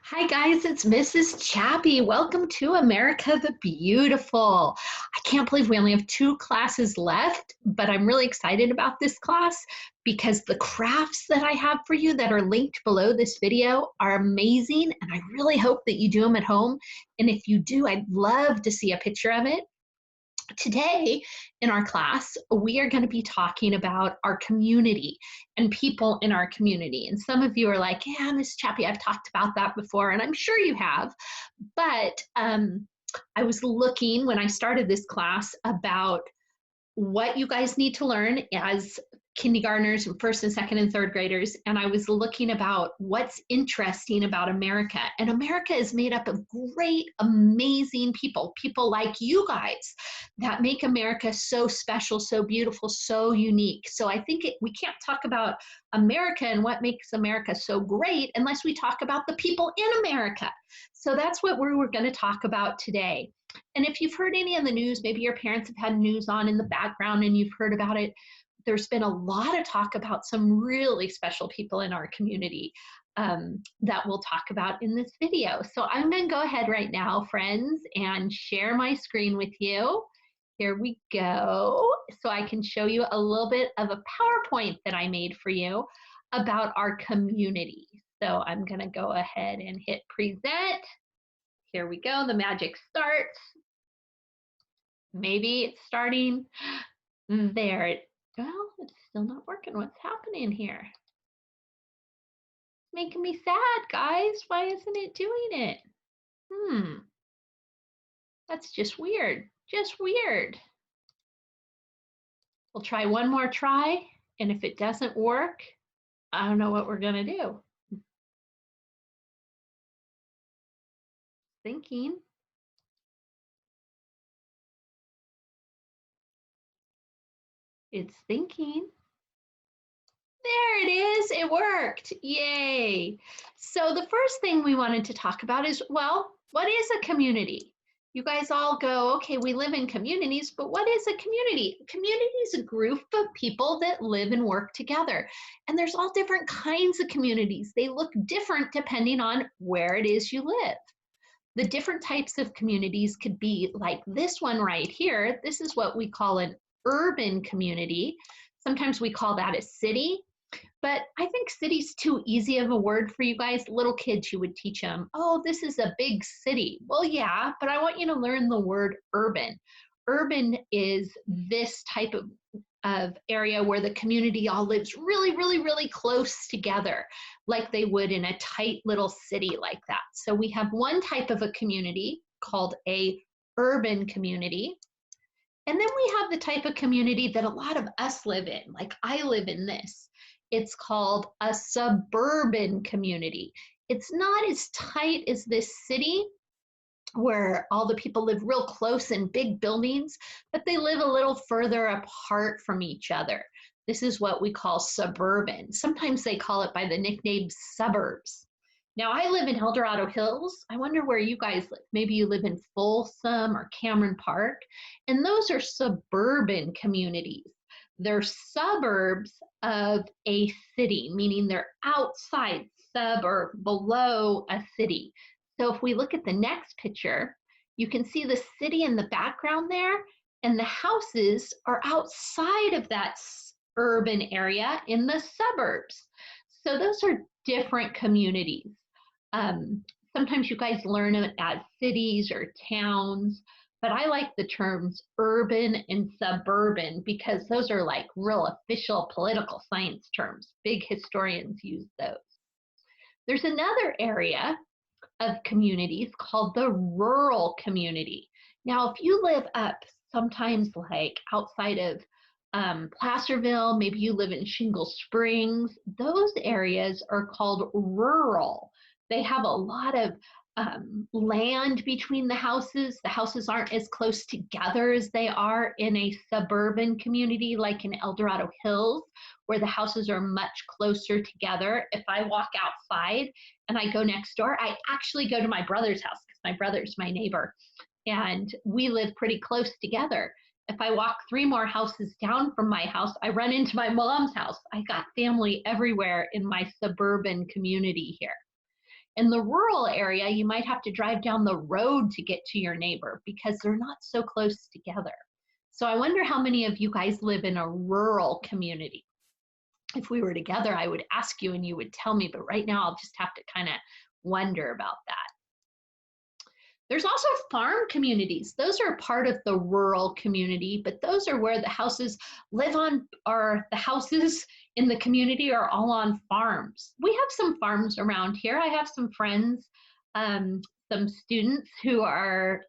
Hi guys, it's Mrs. Chappie. Welcome to America the Beautiful. I can't believe we only have two classes left, but I'm really excited about this class because the crafts that I have for you that are linked below this video are amazing, and I really hope that you do them at home. And if you do, I'd love to see a picture of it. Today in our class, we are going to be talking about our community and people in our community. And some of you are like, yeah, Miss Chappie, I've talked about that before, and I'm sure you have. But I was looking when I started this class about what you guys need to learn as kindergartners and first and second and third graders, and I was looking about what's interesting about America. And America is made up of great, amazing people like you guys that make America so special, so beautiful, so unique. So I think we can't talk about America and what makes America so great unless we talk about the people in America. So that's what we're going to talk about today. And if you've heard any of the news, maybe your parents have had news on in the background and you've heard about it, there's been a lot of talk about some really special people in our community that we'll talk about in this video. So I'm going to go ahead right now, friends, and share my screen with you. Here we go. So I can show you a little bit of a PowerPoint that I made for you about our community. So I'm going to go ahead and hit present. Here we go. The magic starts. Maybe it's starting. There. Well, it's still not working. What's happening here? It's making me sad, guys. Why isn't it doing it? That's just weird. Just weird. We'll try one more try, and if it doesn't work, I don't know what we're gonna do. Thinking. It's thinking. There it is, it worked, yay. So the first thing we wanted to talk about is, well, what is a community? You guys all go, okay, we live in communities, but what is a community? A community is a group of people that live and work together. And there's all different kinds of communities. They look different depending on where it is you live. The different types of communities could be like this one right here. This is what we call an urban community. Sometimes we call that a city. But I think city's too easy of a word for you guys. Little kids, you would teach them, oh, this is a big city. Well, yeah, but I want you to learn the word urban. Urban is this type of area where the community all lives really, really, really close together, like they would in a tight little city like that. So we have one type of a community called a urban community. And then we have the type of community that a lot of us live in, like I live in this. It's called a suburban community. It's not as tight as this city where all the people live real close in big buildings, but they live a little further apart from each other. This is what we call suburban. Sometimes they call it by the nickname suburbs. Now, I live in El Dorado Hills. I wonder where you guys live. Maybe you live in Folsom or Cameron Park, and those are suburban communities. They're suburbs of a city, meaning they're outside, sub or below a city. So if we look at the next picture, you can see the city in the background there, and the houses are outside of that urban area in the suburbs. So those are different communities. Sometimes you guys learn it as cities or towns, but I like the terms urban and suburban because those are like real official political science terms. Big historians use those. There's another area of communities called the rural community. Now, if you live up sometimes like outside of Placerville, maybe you live in Shingle Springs, those areas are called rural. They have a lot of land between the houses. The houses aren't as close together as they are in a suburban community like in El Dorado Hills, where the houses are much closer together. If I walk outside and I go next door, I actually go to my brother's house because my brother's my neighbor and we live pretty close together. If I walk 3 more houses down from my house, I run into my mom's house. I got family everywhere in my suburban community here. In the rural area, you might have to drive down the road to get to your neighbor because they're not so close together. So I wonder how many of you guys live in a rural community. If we were together, I would ask you and you would tell me, but right now I'll just have to kind of wonder about that. There's also farm communities. Those are part of the rural community, but those are where the houses live on, or the houses in the community are all on farms. We have some farms around here. I have some friends, some students who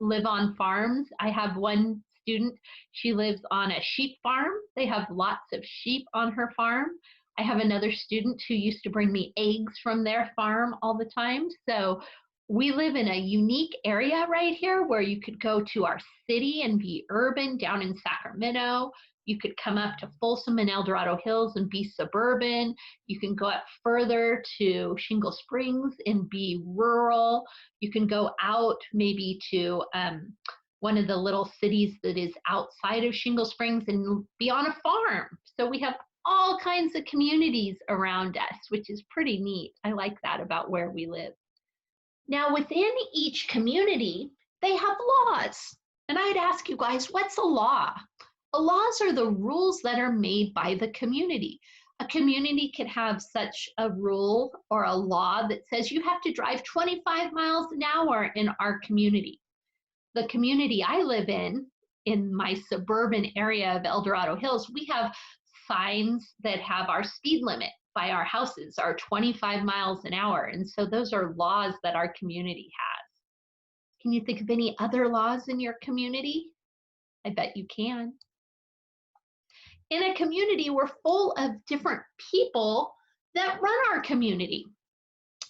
live on farms. I have one student, she lives on a sheep farm. They have lots of sheep on her farm. I have another student who used to bring me eggs from their farm all the time. So we live in a unique area right here where you could go to our city and be urban down in Sacramento. You could come up to Folsom and El Dorado Hills and be suburban. You can go up further to Shingle Springs and be rural. You can go out maybe to one of the little cities that is outside of Shingle Springs and be on a farm. So we have all kinds of communities around us, which is pretty neat. I like that about where we live. Now, within each community, they have laws. And I'd ask you guys, what's a law? Laws are the rules that are made by the community. A community could have such a rule or a law that says you have to drive 25 miles an hour in our community. The community I live in my suburban area of El Dorado Hills, we have signs that have our speed limit by our houses are 25 miles an hour. And so those are laws that our community has. Can you think of any other laws in your community? I bet you can. In a community, we're full of different people that run our community.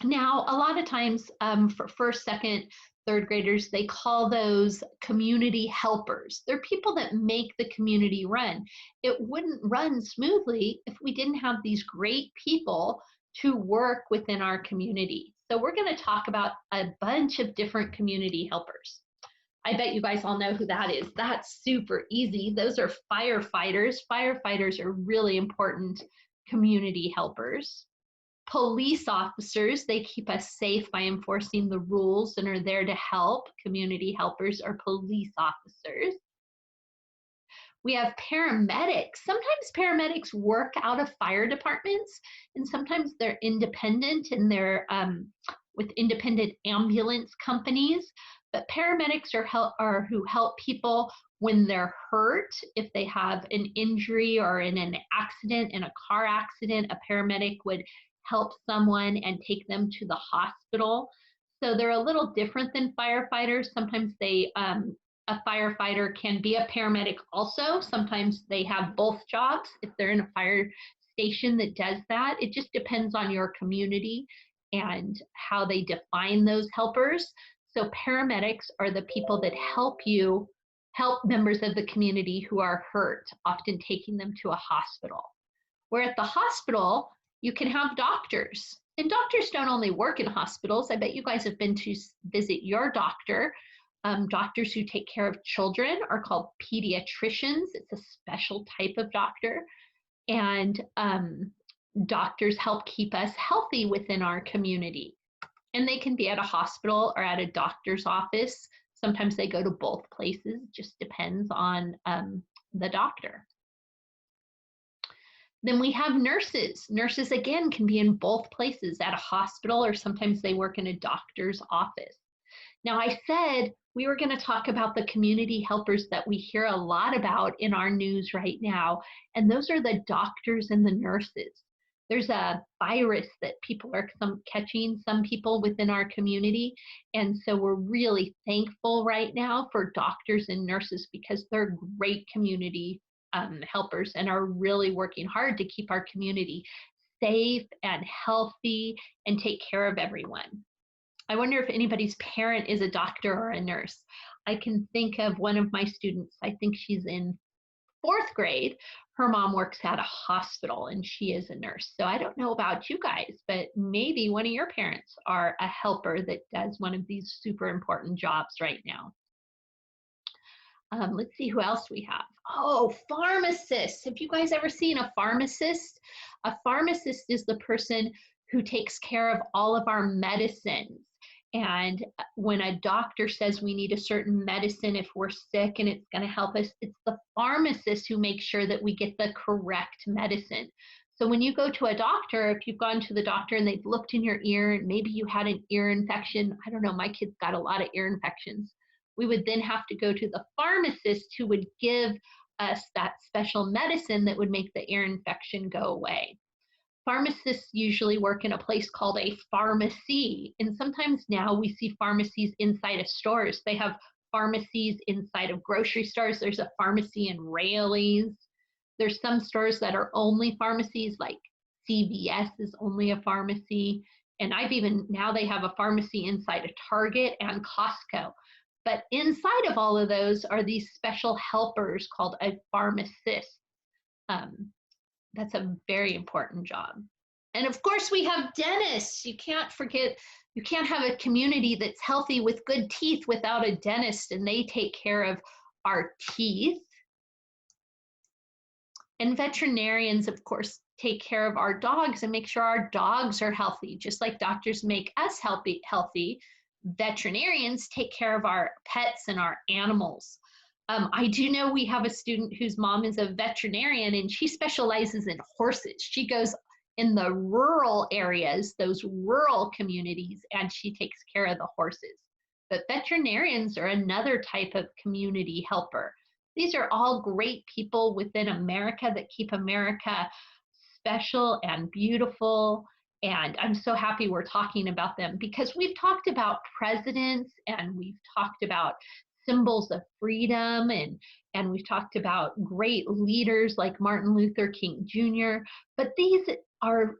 Now, a lot of times for first, second, third graders, they call those community helpers. They're people that make the community run. It wouldn't run smoothly if we didn't have these great people to work within our community. So we're going to talk about a bunch of different community helpers. I bet you guys all know who that is. That's super easy. Those are firefighters. Firefighters are really important community helpers. Police officers, they keep us safe by enforcing the rules and are there to help. Community helpers are police officers. We have paramedics. Sometimes paramedics work out of fire departments, and sometimes they're independent and they're with independent ambulance companies. But paramedics are who help people when they're hurt. If they have an injury or in an accident, in a car accident, a paramedic would help someone and take them to the hospital. So they're a little different than firefighters. Sometimes a firefighter can be a paramedic also. Sometimes they have both jobs if they're in a fire station that does that. It just depends on your community and how they define those helpers. So paramedics are the people that help members of the community who are hurt, often taking them to a hospital. Where at the hospital, you can have doctors. And doctors don't only work in hospitals. I bet you guys have been to visit your doctor. Doctors who take care of children are called pediatricians. It's a special type of doctor. And doctors help keep us healthy within our community. And they can be at a hospital or at a doctor's office. Sometimes they go to both places. It just depends on the doctor. Then we have nurses. Nurses, again, can be in both places, at a hospital, or sometimes they work in a doctor's office. Now, I said we were going to talk about the community helpers that we hear a lot about in our news right now, and those are the doctors and the nurses. There's a virus that people are catching, some people within our community, and so we're really thankful right now for doctors and nurses because they're great community helpers and are really working hard to keep our community safe and healthy and take care of everyone. I wonder if anybody's parent is a doctor or a nurse. I can think of one of my students, I think she's in 4th grade. Her mom works at a hospital and she is a nurse. So I don't know about you guys, but maybe one of your parents are a helper that does one of these super important jobs right now. Let's see who else we have. Oh, pharmacists. Have you guys ever seen a pharmacist? A pharmacist is the person who takes care of all of our medicines. And when a doctor says we need a certain medicine if we're sick and it's going to help us, it's the pharmacist who makes sure that we get the correct medicine. So when you go to a doctor, if you've gone to the doctor and they've looked in your ear and maybe you had an ear infection, I don't know, my kids got a lot of ear infections. We would then have to go to the pharmacist who would give us that special medicine that would make the ear infection go away. Pharmacists usually work in a place called a pharmacy. And sometimes now we see pharmacies inside of stores. They have pharmacies inside of grocery stores. There's a pharmacy in Raley's. There's some stores that are only pharmacies, like CVS is only a pharmacy. And now they have a pharmacy inside of Target and Costco. But inside of all of those are these special helpers called a pharmacist. That's a very important job. And of course, we have dentists. You can't forget, you can't have a community that's healthy with good teeth without a dentist, and they take care of our teeth. And veterinarians, of course, take care of our dogs and make sure our dogs are healthy. Just like doctors make us healthy, veterinarians take care of our pets and our animals. I do know we have a student whose mom is a veterinarian and she specializes in horses. She goes in the rural areas, those rural communities, and she takes care of the horses. But veterinarians are another type of community helper. These are all great people within America that keep America special and beautiful. And I'm so happy we're talking about them because we've talked about presidents and we've talked about symbols of freedom and we've talked about great leaders like Martin Luther King Jr. But these are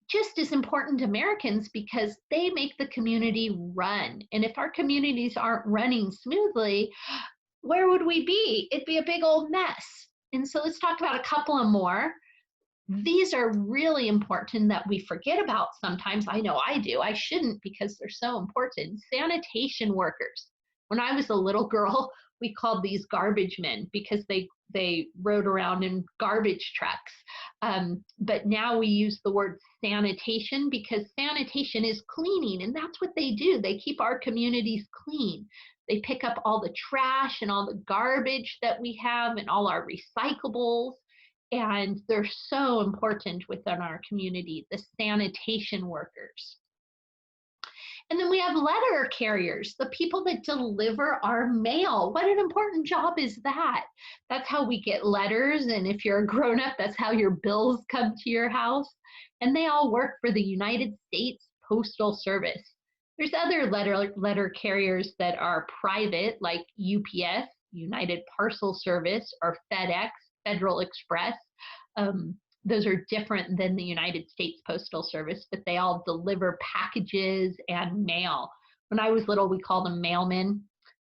just as important to Americans because they make the community run. And if our communities aren't running smoothly, where would we be? It'd be a big old mess. And so let's talk about a couple of more. These are really important that we forget about sometimes. I know I do. I shouldn't because they're so important. Sanitation workers. When I was a little girl, we called these garbage men because they rode around in garbage trucks. But now we use the word sanitation because sanitation is cleaning, and that's what they do. They keep our communities clean. They pick up all the trash and all the garbage that we have and all our recyclables, and they're so important within our community, the sanitation workers. And then we have letter carriers, the people that deliver our mail. What an important job is that? That's how we get letters. And if you're a grown-up, that's how your bills come to your house. And they all work for the United States Postal Service. There's other letter carriers that are private, like UPS, United Parcel Service, or FedEx, Federal Express. Those are different than the United States Postal Service, but they all deliver packages and mail. When I was little, we called them mailmen.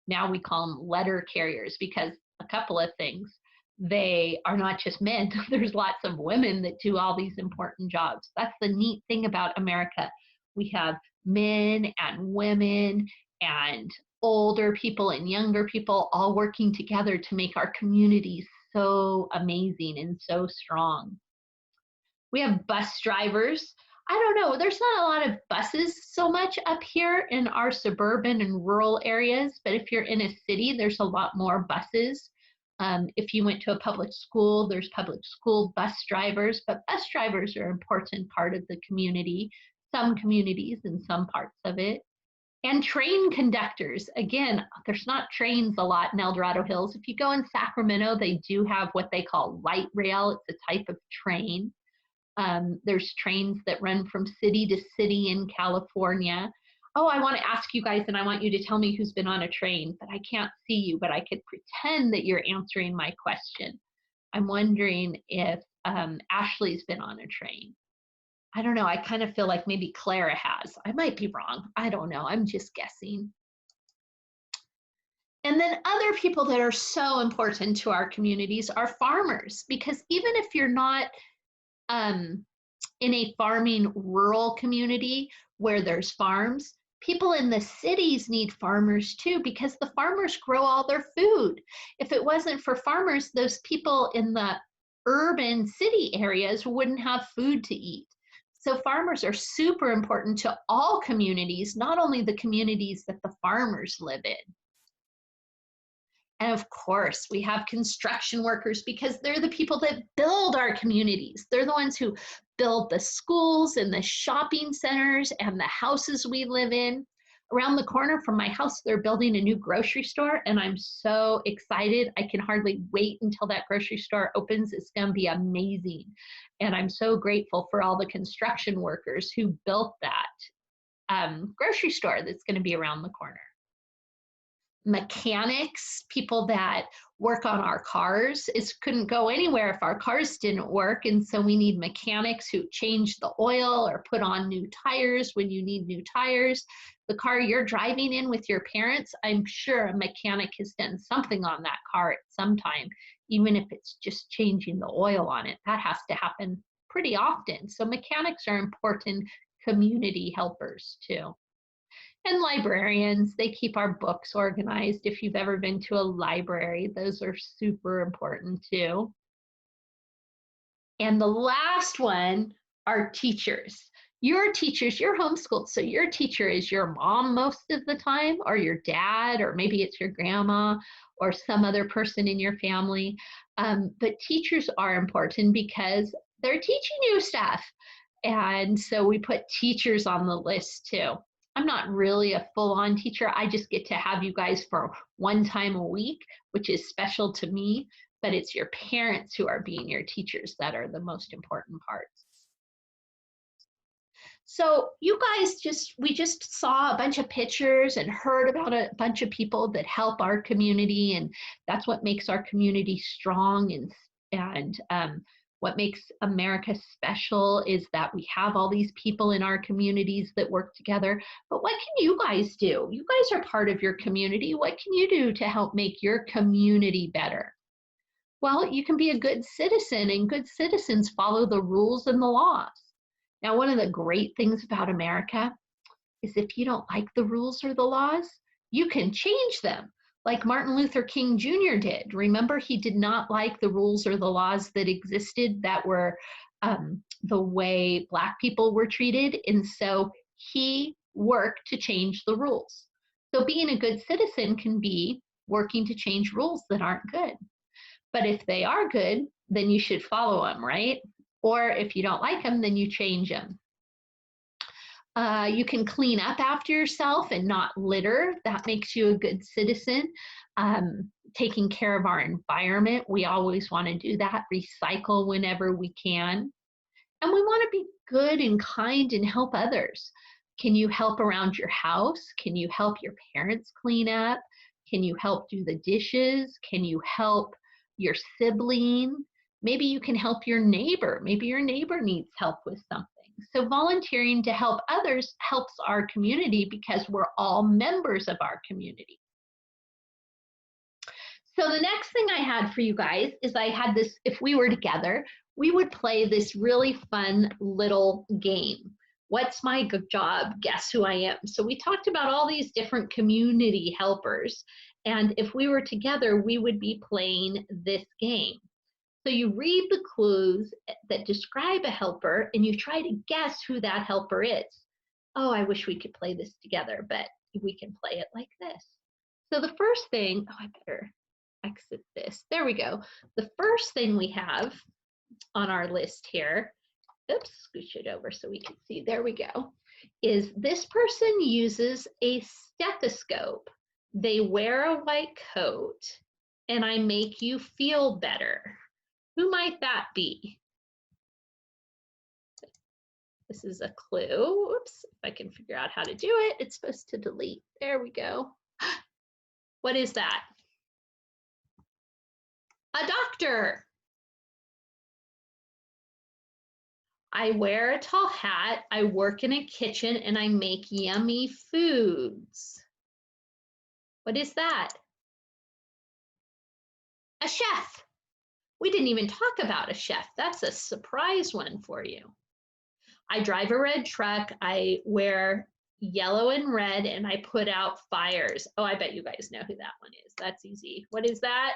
Now we call them letter carriers because a couple of things. They are not just men. There's lots of women that do all these important jobs. That's the neat thing about America. We have men and women and older people and younger people all working together to make our communities so amazing and so strong. We have bus drivers. I don't know, there's not a lot of buses so much up here in our suburban and rural areas, but if you're in a city, there's a lot more buses. If you went to a public school, there's public school bus drivers, but bus drivers are an important part of the community, some communities and some parts of it. And train conductors. Again, there's not trains a lot in El Dorado Hills. If you go in Sacramento, they do have what they call light rail. It's a type of train. There's trains that run from city to city in California. Oh, I want to ask you guys, and I want you to tell me who's been on a train, but I can't see you, but I could pretend that you're answering my question. I'm wondering if Ashley's been on a train. I don't know. I kind of feel like maybe Clara has. I might be wrong. I don't know. I'm just guessing. And then other people that are so important to our communities are farmers, because even if you're not in a farming rural community where there's farms, people in the cities need farmers too, because the farmers grow all their food. If it wasn't for farmers, those people in the urban city areas wouldn't have food to eat. So farmers are super important to all communities, not only the communities that the farmers live in. And of course, we have construction workers because they're the people that build our communities. They're the ones who build the schools and the shopping centers and the houses we live in. Around the corner from my house, they're building a new grocery store, and I'm so excited. I can hardly wait until that grocery store opens. It's going to be amazing. And I'm so grateful for all the construction workers who built that grocery store that's going to be around the corner. Mechanics, people that work on our cars. It couldn't go anywhere if our cars didn't work. And so we need mechanics who change the oil or put on new tires when you need new tires. The car you're driving in with your parents, I'm sure a mechanic has done something on that car at some time, even if it's just changing the oil on it. That has to happen pretty often. So mechanics are important community helpers too. And librarians, they keep our books organized. If you've ever been to a library, those are super important too. And the last one are teachers. Your teachers, you're homeschooled, so your teacher is your mom most of the time, or your dad, or maybe it's your grandma, or some other person in your family. But teachers are important because they're teaching you stuff. And so we put teachers on the list too. I'm not really a full-on teacher. I just get to have you guys for one time a week, which is special to me, but it's your parents who are being your teachers that are the most important parts. So you guys we just saw a bunch of pictures and heard about a bunch of people that help our community, and that's what makes our community strong and what makes America special is that we have all these people in our communities that work together. But what can you guys do? You guys are part of your community. What can you do to help make your community better? Well, you can be a good citizen, and good citizens follow the rules and the laws. Now, one of the great things about America is if you don't like the rules or the laws, you can change them, like Martin Luther King Jr. did. Remember, he did not like the rules or the laws that existed that were the way Black people were treated, and so he worked to change the rules. So being a good citizen can be working to change rules that aren't good. But if they are good, then you should follow them, right? Or if you don't like them, then you change them. You can clean up after yourself and not litter. That makes you a good citizen. Taking care of our environment, we always want to do that. Recycle whenever we can. And we want to be good and kind and help others. Can you help around your house? Can you help your parents clean up? Can you help do the dishes? Can you help your sibling? Maybe you can help your neighbor. Maybe your neighbor needs help with something. So volunteering to help others helps our community because we're all members of our community. So the next thing I had for you guys is I had this, if we were together, we would play this really fun little game. What's my job? Guess who I am? So we talked about all these different community helpers. And if we were together, we would be playing this game. So you read the clues that describe a helper and you try to guess who that helper is. Oh, I wish we could play this together, but we can play it like this. So the first thing, oh, I better exit this. There we go. The first thing we have on our list here, oops, scooch it over so we can see, there we go, is this person uses a stethoscope. They wear a white coat, and I make you feel better. Who might that be? This is a clue. Oops, if I can figure out how to do it, it's supposed to delete. There we go. What is that? A doctor. I wear a tall hat, I work in a kitchen, and I make yummy foods. What is that? A chef. We didn't even talk about a chef. That's a surprise one for you. I drive a red truck, I wear yellow and red, and I put out fires. Oh, I bet you guys know who that one is. That's easy. What is that?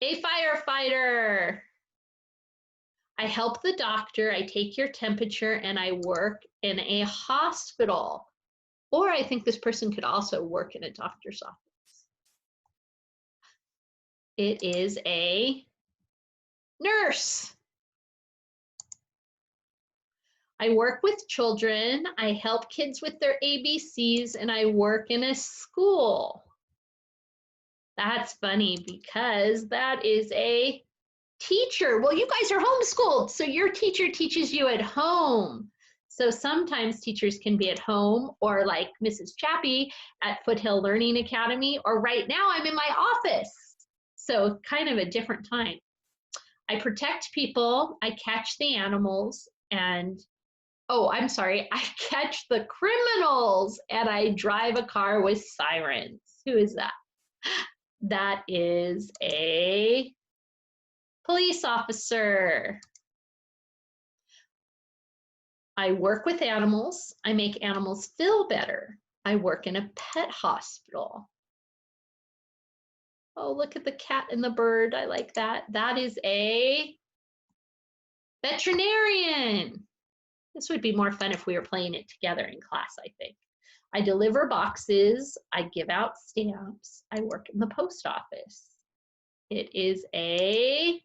A firefighter. I help the doctor, I take your temperature, and I work in a hospital. Or I think this person could also work in a doctor's office. It is a nurse. I work with children, I help kids with their ABCs, and I work in a school. That's funny because that is a teacher. Well, you guys are homeschooled, so your teacher teaches you at home. So sometimes teachers can be at home, or like Mrs. Chappie at Foothill Learning Academy, or right now I'm in my office. So kind of a different time. I protect people, I catch the animals, and oh, I'm sorry, I catch the criminals, and I drive a car with sirens. Who is that? That is a police officer. I work with animals. I make animals feel better. I work in a pet hospital. Oh, look at the cat and the bird. I like that. That is a veterinarian. This would be more fun if we were playing it together in class, I think. I deliver boxes. I give out stamps. I work in the post office. It is a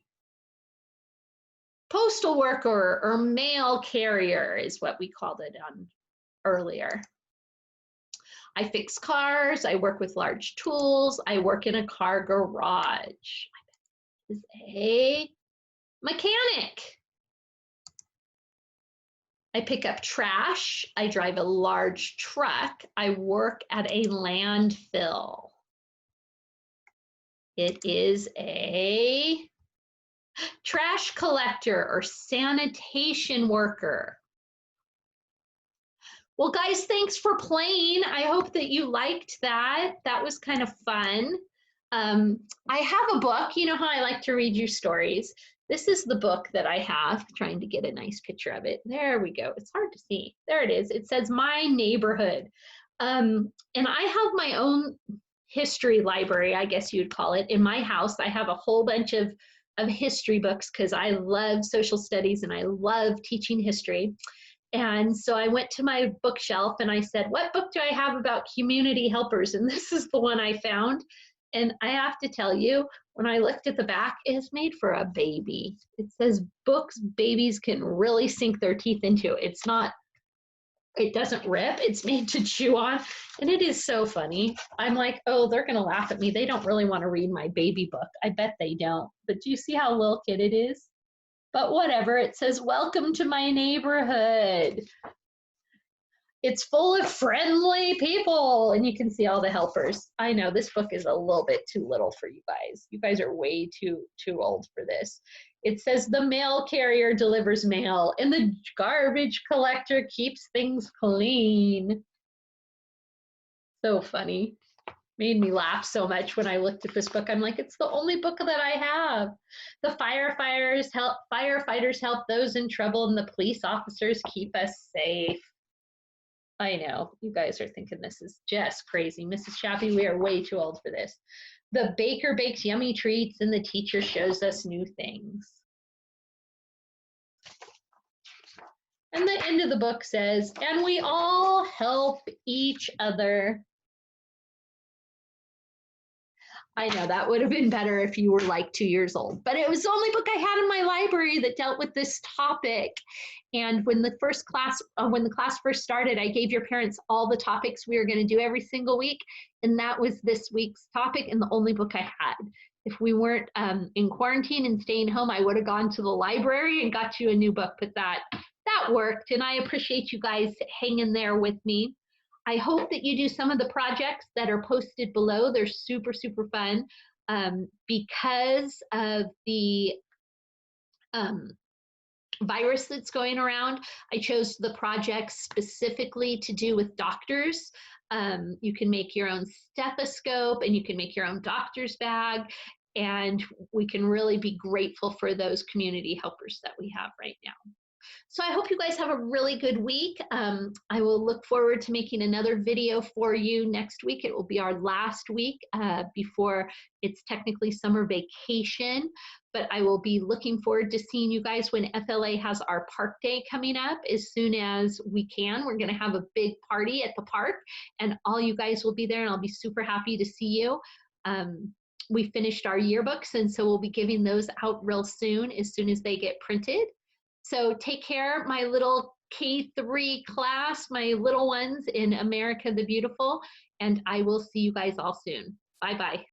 postal worker or mail carrier is what we called it on earlier. I fix cars, I work with large tools, I work in a car garage. Is a mechanic. I pick up trash, I drive a large truck, I work at a landfill. It is a trash collector or sanitation worker. Well, guys, thanks for playing. I hope that you liked that. That was kind of fun. I have a book. You know how I like to read you stories. This is the book that I have, trying to get a nice picture of it. There we go. It's hard to see. There it is. It says My Neighborhood. And I have my own history library, I guess you'd call it. In my house, I have a whole bunch of history books because I love social studies and I love teaching history. And so I went to my bookshelf and I said, what book do I have about community helpers? And this is the one I found. And I have to tell you, when I looked at the back, it's made for a baby. It says books babies can really sink their teeth into. It's not, it doesn't rip, it's made to chew on. And it is so funny. I'm like, oh, they're gonna laugh at me. They don't really wanna read my baby book. I bet they don't. But do you see how little kid it is? But whatever, it says, welcome to my neighborhood. It's full of friendly people, and you can see all the helpers. I know this book is a little bit too little for you guys. You guys are way too old for this. It says the mail carrier delivers mail, and the garbage collector keeps things clean. So funny. Made me laugh so much when I looked at this book. I'm like, it's the only book that I have. The firefighters help those in trouble, and the police officers keep us safe. I know, you guys are thinking this is just crazy. Mrs. Chappie, we are way too old for this. The baker bakes yummy treats, and the teacher shows us new things. And the end of the book says, and we all help each other. I know that would have been better if you were like 2 years old, but it was the only book I had in my library that dealt with this topic. And when the class first started, I gave your parents all the topics we were going to do every single week, and that was this week's topic and the only book I had. If we weren't in quarantine and staying home, I would have gone to the library and got you a new book, but that worked, and I appreciate you guys hanging there with me. I hope that you do some of the projects that are posted below. They're super, super fun. Because of the virus that's going around, I chose the projects specifically to do with doctors. You can make your own stethoscope and you can make your own doctor's bag. And we can really be grateful for those community helpers that we have right now. So I hope you guys have a really good week. I will look forward to making another video for you next week. It will be our last week before it's technically summer vacation, but I will be looking forward to seeing you guys when FLA has our park day coming up as soon as we can. We're going to have a big party at the park, and all you guys will be there, and I'll be super happy to see you. We finished our yearbooks, and so we'll be giving those out real soon as they get printed. So take care, my little K3 class, my little ones in America the Beautiful, and I will see you guys all soon. Bye-bye.